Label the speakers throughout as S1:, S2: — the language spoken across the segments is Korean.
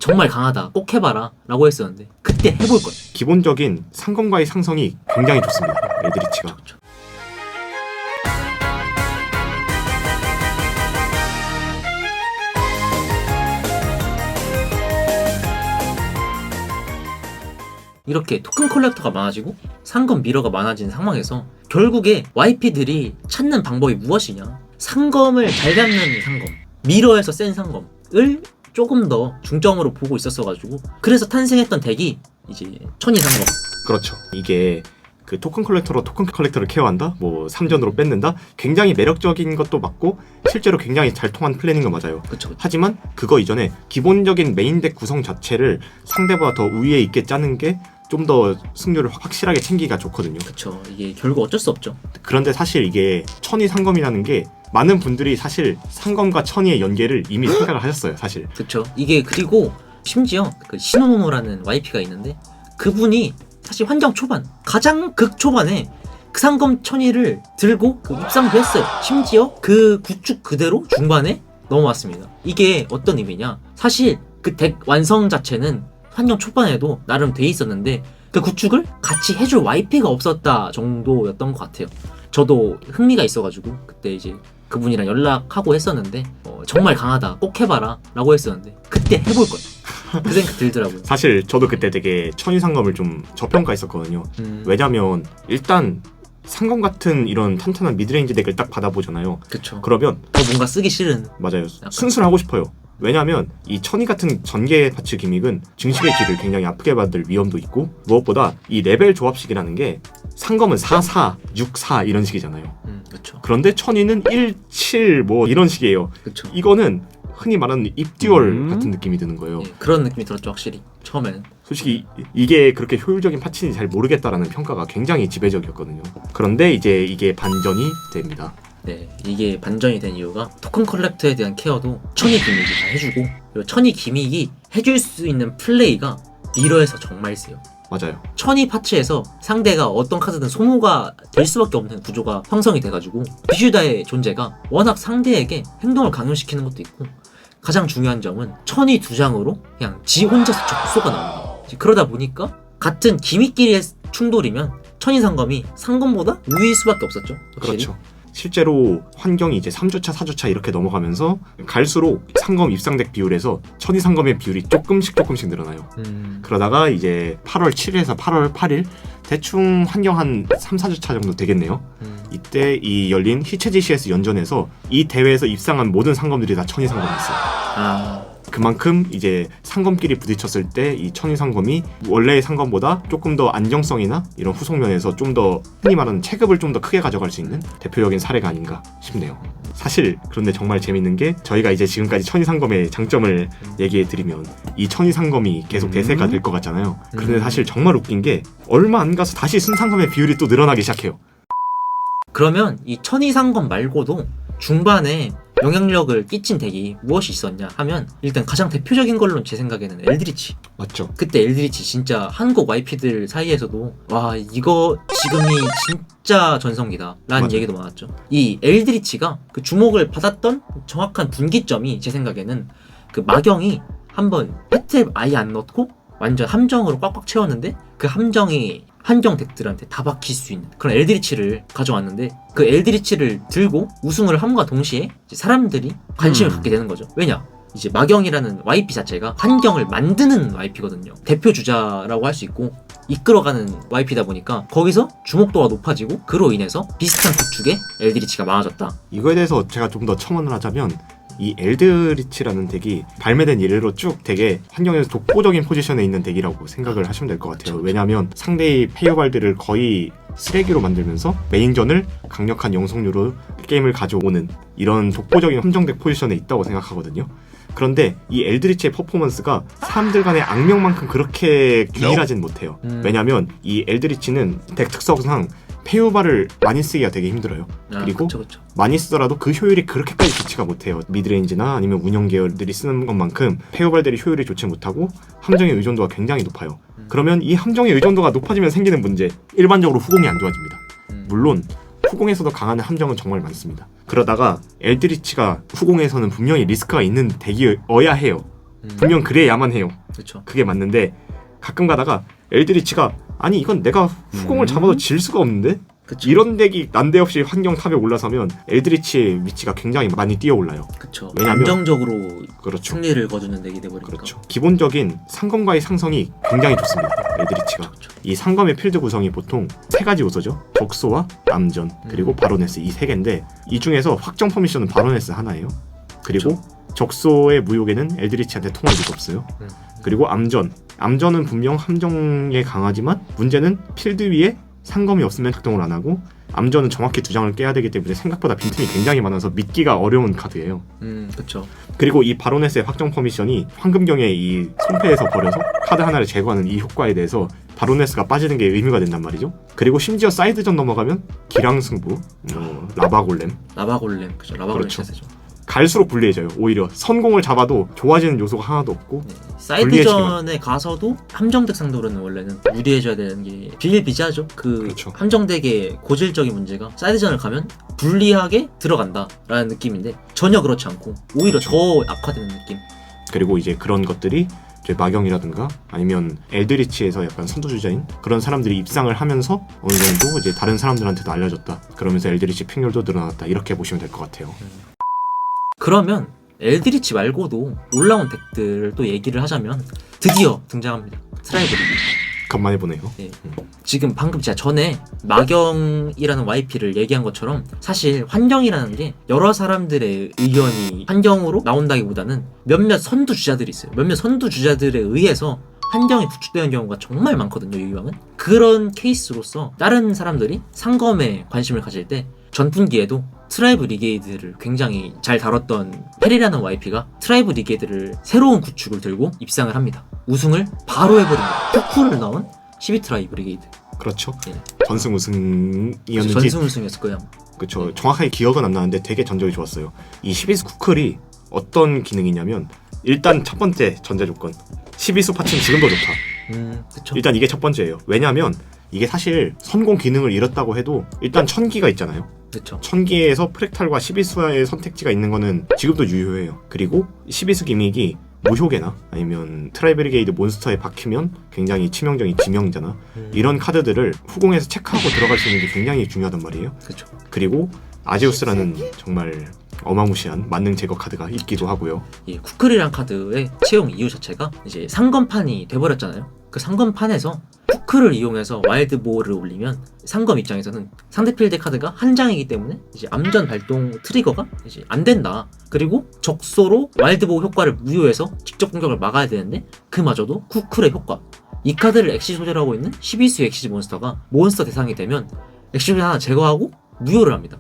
S1: 정말 강하다, 꼭 해봐라 라고 했었는데 그때 해볼 거예요.
S2: 기본적인 상검과의 상성이 굉장히 좋습니다. 엘드리치가.
S1: 그쵸. 이렇게 토큰 컬렉터가 많아지고 상검 미러가 많아진 상황에서 결국에 YP들이 찾는 방법이 무엇이냐, 상검을 잘 잡는 상검, 미러에서 센 상검을 조금 더 중점으로 보고 있었어가지고 그래서 탄생했던 덱이 이제 천이 상검.
S2: 그렇죠. 이게 그 토큰 컬렉터로 토큰 컬렉터를 케어한다? 뭐 3전으로 뺏는다? 굉장히 매력적인 것도 맞고 실제로 굉장히 잘 통한 플랜인 거 맞아요.
S1: 그쵸.
S2: 하지만 그거 이전에 기본적인 메인 덱 구성 자체를 상대보다 더 우위에 있게 짜는 게 좀 더 승률을 확실하게 챙기기가 좋거든요.
S1: 그쵸. 이게 결국 어쩔 수 없죠.
S2: 그런데 사실 이게 천이 상검이라는 게 많은 분들이 사실 상검과 천이의 연계를 이미 생각을 하셨어요. 사실.
S1: 그쵸. 이게 그리고 심지어 그 시노노노라는 YP가 있는데 그분이 사실 환경 초반, 가장 극 초반에 그 상검 천이를 들고 그 입상도 했어요. 심지어 그 구축 그대로 중반에 넘어왔습니다. 이게 어떤 의미냐, 사실 그 덱 완성 자체는 환경 초반에도 나름 돼 있었는데 그 구축을 같이 해줄 YP가 없었다 정도였던 것 같아요. 저도 흥미가 있어가지고 그때 이제 그분이랑 연락하고 했었는데 정말 강하다, 꼭 해봐라 라고 했었는데 그때 해볼 거예요. 그 생각 들더라고요.
S2: 사실 저도 그때 되게 천이 상검을 좀 저평가했었거든요. 왜냐면 일단 상검 같은 이런 탄탄한 미드레인지 덱을 딱 받아보잖아요.
S1: 그쵸.
S2: 그러면
S1: 더 뭔가 쓰기 싫은.
S2: 맞아요. 순수하고 싶어요. 왜냐면 이 천이 같은 전개 파츠 기믹은 증식의 길을 굉장히 아프게 받을 위험도 있고, 무엇보다 이 레벨 조합식이라는 게 상검은 4, 4, 6, 4 이런 식이잖아요.
S1: 그쵸.
S2: 그런데 천이는 1, 7 뭐 이런 식이에요.
S1: 그쵸.
S2: 이거는 흔히 말하는 입듀얼 같은 느낌이 드는 거예요.
S1: 예, 그런 느낌이 들었죠, 확실히 처음에는.
S2: 솔직히 이게 그렇게 효율적인 파츠인지 잘 모르겠다라는 평가가 굉장히 지배적이었거든요. 그런데 이제 이게 반전이 됩니다.
S1: 네, 이게 반전이 된 이유가 토큰 컬렉터에 대한 케어도 천이 기믹이 다 해주고, 그리고 천이 기믹이 해줄 수 있는 플레이가 미러에서 정말 세요.
S2: 맞아요.
S1: 천이 파츠에서 상대가 어떤 카드든 소모가 될 수밖에 없는 구조가 형성이 돼가지고 비슈다의 존재가 워낙 상대에게 행동을 강요시키는 것도 있고, 가장 중요한 점은 천이 두 장으로 그냥 지 혼자서 적소가 나옵니다. 그러다 보니까 같은 기믹끼리의 충돌이면 천이 상검이 상검보다 우위일 수밖에 없었죠. 확실히.
S2: 그렇죠. 실제로 환경이 이제 3주차, 4주차 이렇게 넘어가면서 갈수록 상검 입상덱 비율에서 천이 상검의 비율이 조금씩 늘어나요. 그러다가 이제 8월 7일에서 8월 8일 대충 환경 한 3, 4주차 정도 되겠네요. 이때 이 열린 히체 GCS 연전에서 이 대회에서 입상한 모든 상검들이 다 천이 상검이었어요. 그만큼 이제 상검끼리 부딪혔을 때 이 천이 상검이 원래의 상검보다 조금 더 안정성이나 이런 후속면에서 좀 더 흔히 말하는 체급을 좀 더 크게 가져갈 수 있는 대표적인 사례가 아닌가 싶네요. 사실 그런데 정말 재밌는 게 저희가 이제 지금까지 천이 상검의 장점을 얘기해 드리면 이 천이 상검이 계속 대세가 될 것 같잖아요. 그런데 사실 정말 웃긴 게 얼마 안 가서 다시 순상검의 비율이 또 늘어나기 시작해요.
S1: 그러면 이 천이 상검 말고도 중반에 영향력을 끼친 덱이 무엇이 있었냐 하면 일단 가장 대표적인 걸로는 제 생각에는 엘드리치.
S2: 맞죠?
S1: 그때 엘드리치 진짜 한국 YP들 사이에서도 와 이거 지금이 진짜 전성기다 라는
S2: 맞아요.
S1: 얘기도 많았죠. 이 엘드리치가 그 주목을 받았던 정확한 분기점이 제 생각에는 그 마경이 한번 패트에 아예 안 넣고 완전 함정으로 꽉꽉 채웠는데 그 함정이 환경 덱들한테 다 박힐 수 있는 그런 엘드리치를 가져왔는데, 그 엘드리치를 들고 우승을 함과 동시에 이제 사람들이 관심을 갖게 되는 거죠. 왜냐? 이제 마경이라는 YP 자체가 환경을 만드는 YP거든요. 대표 주자라고 할 수 있고 이끌어가는 YP다 보니까 거기서 주목도가 높아지고 그로 인해서 비슷한 구축에 엘드리치가 많아졌다.
S2: 이거에 대해서 제가 좀 더 첨언을 하자면 이 엘드리치라는 덱이 발매된 이래로 쭉 되게 환경에서 독보적인 포지션에 있는 덱이라고 생각을 하시면 될 것 같아요. 왜냐하면 상대의 페이어발들을 거의 쓰레기로 만들면서 메인전을 강력한 영속류로 게임을 가져오는 이런 독보적인 함정덱 포지션에 있다고 생각하거든요. 그런데 이 엘드리치의 퍼포먼스가 사람들 간의 악명만큼 그렇게 균일하진 못해요. 왜냐하면 이 엘드리치는 덱 특성상 페이오바를 많이 쓰기가 되게 힘들어요. 그리고
S1: 그쵸.
S2: 많이 쓰더라도 그 효율이 그렇게까지 좋지가 못해요. 미드레인지나 아니면 운영 계열들이 쓰는 것만큼 페이오발들이 효율이 좋지 못하고 함정의 의존도가 굉장히 높아요. 그러면 이 함정의 의존도가 높아지면 생기는 문제, 일반적으로 후공이 안 좋아집니다. 물론 후공에서도 강한 함정은 정말 많습니다. 그러다가 엘드리치가 후공에서는 분명히 리스크가 있는 덱이어야 해요. 분명 그래야만 해요.
S1: 그렇죠.
S2: 그게 맞는데 가끔 가다가 엘드리치가 아니 이건 내가 후공을 잡아도 질 수가 없는데?
S1: 그쵸.
S2: 이런 덱이 난데없이 환경 탑에 올라서면 엘드리치의 위치가 굉장히 많이 뛰어올라요.
S1: 그렇죠.
S2: 왜냐면-
S1: 안정적으로
S2: 그렇죠.
S1: 승리를 거두는 덱이 돼버리니까.
S2: 그렇죠. 기본적인 상검과의 상성이 굉장히 좋습니다. 엘드리치가.
S1: 그렇죠.
S2: 이 상검의 필드 구성이 보통 세 가지 요소죠. 적소와 남전 그리고 바로네스 이 세 개인데 이 중에서 확정 퍼미션은 바로네스 하나예요. 그리고 적소의 무효에는 엘드리치한테 통할 리가 없어요. 그리고 암전은 분명 함정에 강하지만 문제는 필드 위에 상검이 없으면 작동을 안 하고 암전은 정확히 두 장을 깨야 되기 때문에 생각보다 빈틈이 굉장히 많아서 믿기가 어려운 카드예요.
S1: 그렇죠.
S2: 그리고 이 바로네스의 확정 퍼미션이 황금경의 이 손패에서 버려서 카드 하나를 제거하는 이 효과에 대해서 바로네스가 빠지는 게 의미가 된단 말이죠. 그리고 심지어 사이드전 넘어가면 기량승부, 라바골렘
S1: 그죠. 라바골렘
S2: 그렇죠.
S1: 세죠.
S2: 갈수록 불리해져요. 오히려 선공을 잡아도 좋아지는 요소가 하나도 없고
S1: 사이드전에 가서도 함정덱 상대로는 원래는 유리해져야 되는 게 비일비재하죠.
S2: 그렇죠.
S1: 함정덱의 고질적인 문제가 사이드전을 가면 불리하게 들어간다라는 느낌인데 전혀 그렇지 않고 오히려 더 악화되는 느낌.
S2: 그리고 이제 그런 것들이 이제 마경이라든가 아니면 엘드리치에서 약간 선두주자인 그런 사람들이 입상을 하면서 어느 정도 이제 다른 사람들한테도 알려졌다. 그러면서 엘드리치 픽률도 늘어났다. 이렇게 보시면 될 것 같아요.
S1: 그러면 엘드리치 말고도 올라온 덱들을 또 얘기를 하자면 드디어 등장합니다. 트라이블이.
S2: 간만에 보네요.
S1: 네. 지금 방금 제가 전에 마경이라는 YP를 얘기한 것처럼 사실 환경이라는 게 여러 사람들의 의견이 환경으로 나온다기보다는 몇몇 선두주자들이 있어요. 몇몇 선두주자들에 의해서 환경이 구축되는 경우가 정말 많거든요. 이왕은 그런 케이스로서 다른 사람들이 상검에 관심을 가질 때 전분기에도 트라이브 리게이드를 굉장히 잘 다뤘던 페리라는 YP가 트라이브 리게이드를 새로운 구축을 들고 입상을 합니다. 우승을 바로 해버립니다. 푸쿠를 넣은 12트라이브 리게이드.
S2: 그렇죠.
S1: 네.
S2: 전승 우승이었는지
S1: 전승 우승이었을 거예요.
S2: 그렇죠. 정확하게 기억은 안 나는데 되게 전적이 좋았어요. 이 12수 쿠클이 어떤 기능이냐면 일단 첫 번째 전제 조건 12수 파츠는 지금도 좋다.
S1: 그쵸.
S2: 일단 이게 첫 번째예요. 왜냐면 이게 사실 선공 기능을 잃었다고 해도 일단 천기가 있잖아요.
S1: 그쵸.
S2: 천기에서 프랙탈과 12수의 선택지가 있는 거는 지금도 유효해요. 그리고 12수 기믹이 무효계나 아니면 트라이브리게이드 몬스터에 박히면 굉장히 치명적인 지명자나 이런 카드들을 후공에서 체크하고 들어갈 수 있는 게 굉장히 중요하단 말이에요.
S1: 그쵸.
S2: 그리고 아제우스라는 정말 어마무시한 만능 제거 카드가 있기도 하고요.
S1: 이 쿠클이란 카드의 채용 이유 자체가 이제 상검판이 돼버렸잖아요. 그 상검판에서 쿠클을 이용해서 와일드 보호를 올리면 상검 입장에서는 상대 필드 카드가 한 장이기 때문에 이제 암전 발동 트리거가 이제 안 된다. 그리고 적소로 와일드 보호 효과를 무효해서 직접 공격을 막아야 되는데 그마저도 쿠클의 효과. 이 카드를 엑시 소재로 하고 있는 12수 엑시즈 몬스터가 몬스터 대상이 되면 엑시 소재 하나 제거하고 무효를 합니다.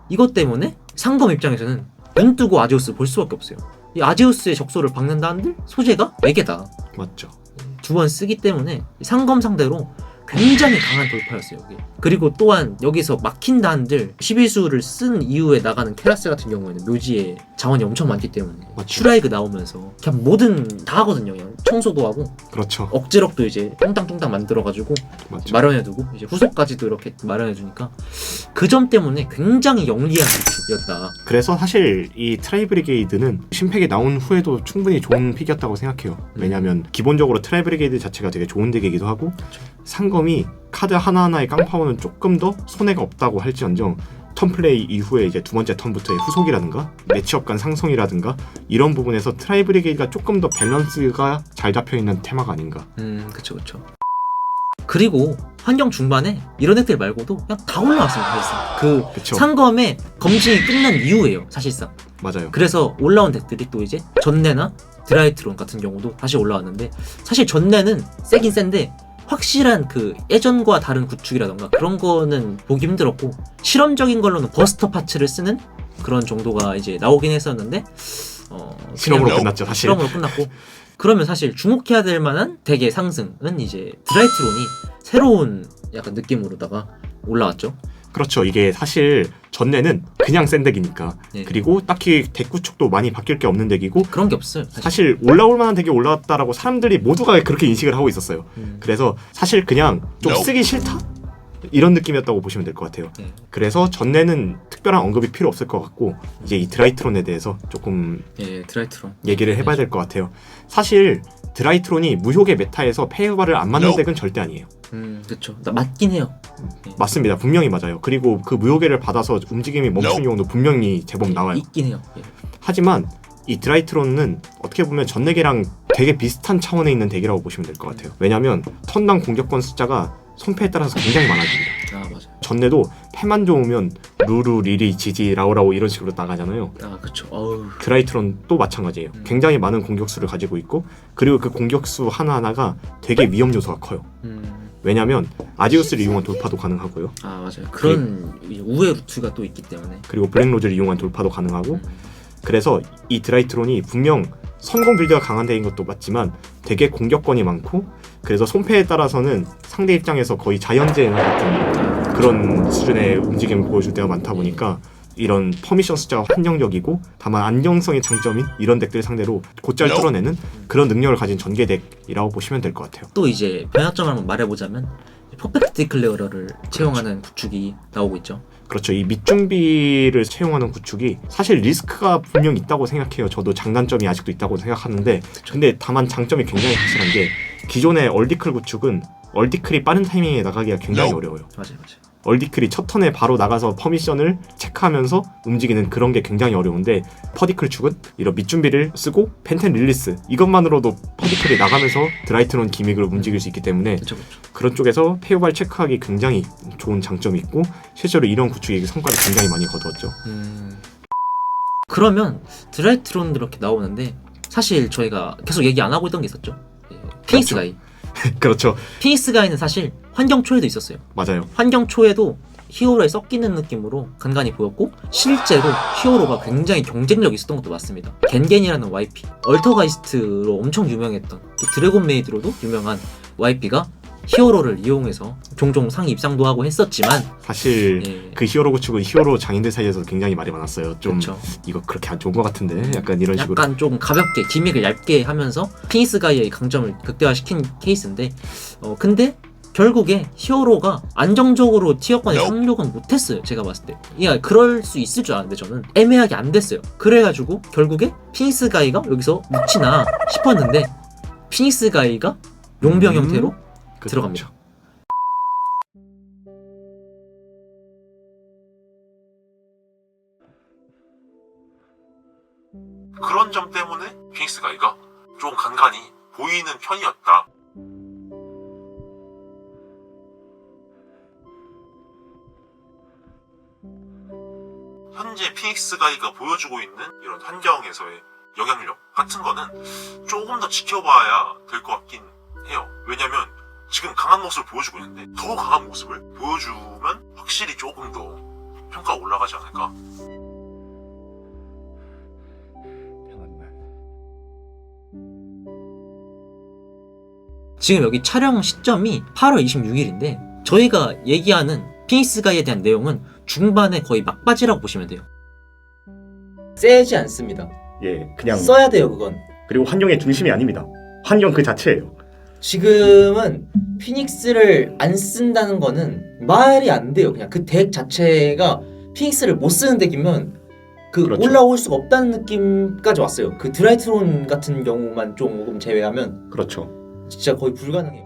S1: 이것 때문에 상검 입장에서는 눈 뜨고 아제우스 볼 수밖에 없어요. 이 아제우스의 적소를 박는다 한들 소재가 4개다.
S2: 맞죠.
S1: 2번 쓰기 때문에 상검 상대로 굉장히 강한 돌파였어요. 여기. 그리고 또한 여기서 막힌다 한들 12수를 쓴 이후에 나가는 케라스 같은 경우에는 묘지에 자원이 엄청 많기 때문에
S2: 맞죠.
S1: 슈라이그 나오면서 그냥 뭐든 다 하거든요. 그냥 청소도 하고
S2: 그렇죠.
S1: 억지력도 이제 뚱땅뚱땅 만들어가지고
S2: 맞죠.
S1: 마련해두고 이제 후속까지도 이렇게 마련해주니까 그 점 때문에 굉장히 영리한 구축이었다.
S2: 그래서 사실 이 트라이브리게이드는 신팩이 나온 후에도 충분히 좋은 픽이었다고 생각해요. 왜냐면 기본적으로 트라이브리게이드 자체가 되게 좋은 덱이기도 하고 상검이 카드 하나하나의 깡파워는 조금 더 손해가 없다고 할지언정 턴플레이 이후에 이제 두 번째 턴부터의 후속이라든가 매치업 간 상성이라든가 이런 부분에서 트라이브리게이드가 조금 더 밸런스가 잘 잡혀있는 테마가 아닌가.
S1: 그쵸. 그리고 환경 중반에 이런 애들 말고도 그냥 다 올라왔습니다. 사실상
S2: 그쵸.
S1: 상검의 검증이 끝난 이후에요. 사실상.
S2: 맞아요.
S1: 그래서 올라온 덱들이 또 이제 전내나 드라이트론 같은 경우도 다시 올라왔는데 사실 전내는 세긴 센데 확실한 그 예전과 다른 구축이라던가 그런 거는 보기 힘들었고 실험적인 걸로는 버스터 파츠를 쓰는 그런 정도가 이제 나오긴 했었는데
S2: 실험으로
S1: 그냥
S2: 끝났죠 사실.
S1: 실험으로 끝났고 그러면 사실 주목해야 될 만한 덱의 상승은 이제 드라이트론이 새로운 약간 느낌으로다가 올라왔죠.
S2: 그렇죠. 이게 사실 전내는 그냥 센 덱이니까
S1: 네.
S2: 그리고 딱히 덱 구축도 많이 바뀔 게 없는 덱이고
S1: 그런 게 없어요.
S2: 사실 올라올 만한 덱이 올라왔다라고 사람들이 모두가 그렇게 인식을 하고 있었어요. 그래서 사실 그냥 좀 쓰기 싫다? 이런 느낌이었다고 보시면 될 것 같아요. 그래서 전내는 특별한 언급이 필요 없을 것 같고 이제 이 드라이트론에 대해서 조금
S1: 드라이트론
S2: 얘기를 해봐야 될 것 같아요. 사실 드라이트론이 무효의 메타에서 페이버를 안 맞는 덱은 절대 아니에요.
S1: 그렇죠. 맞긴 해요.
S2: 맞습니다. 분명히 맞아요. 그리고 그 무효계를 받아서 움직임이 멈춘 경우도 분명히 제법 나와요.
S1: 있긴 해요.
S2: 하지만 이 드라이트론은 어떻게 보면 전내계랑 되게 비슷한 차원에 있는 덱이라고 보시면 될 것 같아요. 왜냐면 턴당 공격권 숫자가 손패에 따라서 굉장히 많아집니다.
S1: 맞아요.
S2: 전내도 패만 좋으면 루루, 리리, 지지, 라오라오 이런 식으로 나가잖아요.
S1: 그렇죠.
S2: 드라이트론도 마찬가지예요. 굉장히 많은 공격수를 가지고 있고 그리고 그 공격수 하나하나가 되게 위험 요소가 커요. 왜냐면 아지우스를 이용한 돌파도 가능하고요.
S1: 맞아요. 그런 우회 루트가 또 있기 때문에.
S2: 그리고 블랙로즈를 이용한 돌파도 가능하고 그래서 이 드라이트론이 분명 성공 빌드가 강한 데인 것도 맞지만 되게 공격권이 많고 그래서 손패에 따라서는 상대 입장에서 거의 자연재해 같은 그런 수준의 움직임을 보여줄 때가 많다 보니까 이런 퍼미션 숫자가 한정적이고 다만 안정성의 장점인 이런 덱들 상대로 곧잘 뚫어내는 그런 능력을 가진 전개 덱이라고 보시면 될 것 같아요.
S1: 또 이제 변화점을 한번 말해보자면 퍼펙트 디클레어러를 채용하는 구축이 나오고 있죠.
S2: 그렇죠. 이 밑준비를 채용하는 구축이 사실 리스크가 분명 있다고 생각해요. 저도 장단점이 아직도 있다고 생각하는데 근데 다만 장점이 굉장히 확실한 게 기존의 얼디클 구축은 얼디클이 빠른 타이밍에 나가기가 굉장히 어려워요.
S1: 맞아요.
S2: 얼디클이 첫 턴에 바로 나가서 퍼미션을 체크하면서 움직이는 그런 게 굉장히 어려운데 퍼디클 축은 이런 밑준비를 쓰고 펜텐 릴리스 이것만으로도 퍼디클이 나가면서 드라이트론 기믹을 움직일 수 있기 때문에 그런 쪽에서 페이오발 체크하기 굉장히 좋은 장점이 있고 실제로 이런 구축이 성과를 굉장히 많이 거두었죠.
S1: 그러면 드라이트론 이렇게 나오는데 사실 저희가 계속 얘기 안 하고 있던 게 있었죠. 피닉스 가이.
S2: 그렇죠.
S1: 피닉스 가이는 사실 환경 초에도 있었어요.
S2: 맞아요.
S1: 환경 초에도 히어로에 섞이는 느낌으로 간간히 보였고 실제로 히어로가 굉장히 경쟁력이 있었던 것도 맞습니다. 겐겐이라는 YP, 얼터가이스트로 엄청 유명했던 또 드래곤 메이드로도 유명한 YP가 히어로를 이용해서 종종 상위 입상도 하고 했었지만
S2: 사실 그 히어로 구축은 히어로 장인들 사이에서 굉장히 말이 많았어요. 좀
S1: 그쵸.
S2: 이거 그렇게 안 좋은 것 같은데 약간 이런 식으로
S1: 약간 좀 가볍게 기믹을 얇게 하면서 피닉스 가이의 강점을 극대화시킨 케이스인데 근데 결국에 히어로가 안정적으로 티어권에 상륙은 못했어요. 제가 봤을 때 그럴 수 있을 줄 알았는데 저는 애매하게 안 됐어요. 그래가지고 결국에 피닉스 가이가 여기서 묻히나 싶었는데 피닉스 가이가 용병 형태로 들어갑니다.
S3: 그런 점 때문에 피닉스 가이가 좀 간간히 보이는 편이었다. 현재 피닉스 가이가 보여주고 있는 이런 환경에서의 영향력 같은 거는 조금 더 지켜봐야 될 것 같긴 해요. 왜냐면 지금 강한 모습을 보여주고 있는데 더 강한 모습을 보여주면 확실히 조금 더 평가가 올라가지 않을까.
S1: 지금 여기 촬영 시점이 8월 26일인데 저희가 얘기하는 피닉스 가이에 대한 내용은 중반에 거의 막바지라고 보시면 돼요. 세지 않습니다.
S2: 그냥
S1: 써야 돼요 그건.
S2: 그리고 환경의 중심이 아닙니다. 환경 그 자체예요.
S1: 지금은 피닉스를 안 쓴다는 거는 말이 안 돼요. 그냥 그 덱 자체가 피닉스를 못 쓰는 덱이면
S2: 그렇죠.
S1: 올라올 수가 없다는 느낌까지 왔어요. 그 드라이트론 같은 경우만 조금 제외하면
S2: 그렇죠.
S1: 진짜 거의 불가능해요.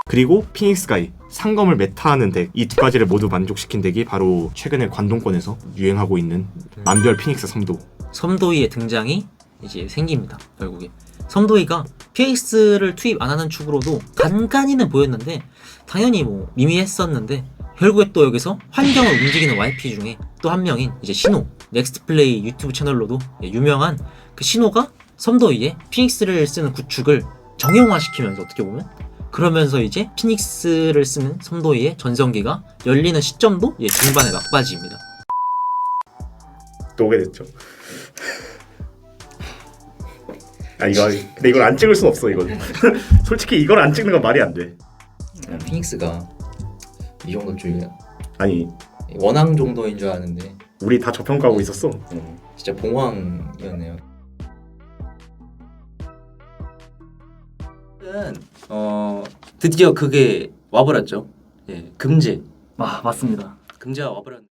S2: 그리고 피닉스 가이 상검을 메타하는 덱 이 두 가지를 모두 만족시킨 덱이 바로 최근에 관동권에서 유행하고 있는 만별 피닉스 섬도.
S1: 섬도이의 등장이 이제 생깁니다. 결국에 섬도이가 피닉스를 투입 안 하는 축으로도 간간히는 보였는데 당연히 뭐 미미했었는데 결국에 또 여기서 환경을 움직이는 YP 중에 또 한 명인 이제 신호, 넥스트 플레이 유튜브 채널로도 유명한 그 신호가 섬도이의 피닉스를 쓰는 구축을 정형화시키면서 어떻게 보면 그러면서 이제 피닉스를 쓰는 섬도이의 전성기가 열리는 시점도 중반의 막바지입니다.
S2: 또 오게 됐죠. 근데 이걸 안 찍을 순 없어 이건. 솔직히 이걸 안 찍는 건 말이 안 돼.
S1: 피닉스가 이 정도 줄이야.
S2: 아니
S1: 원앙 정도인 줄 아는데
S2: 우리 다 저평가하고 있었어.
S1: 진짜 봉황이었네요.
S4: 일단은 드디어 그게 와버렸죠. 예, 금제.
S5: 맞습니다.
S4: 금제가 와버렸는데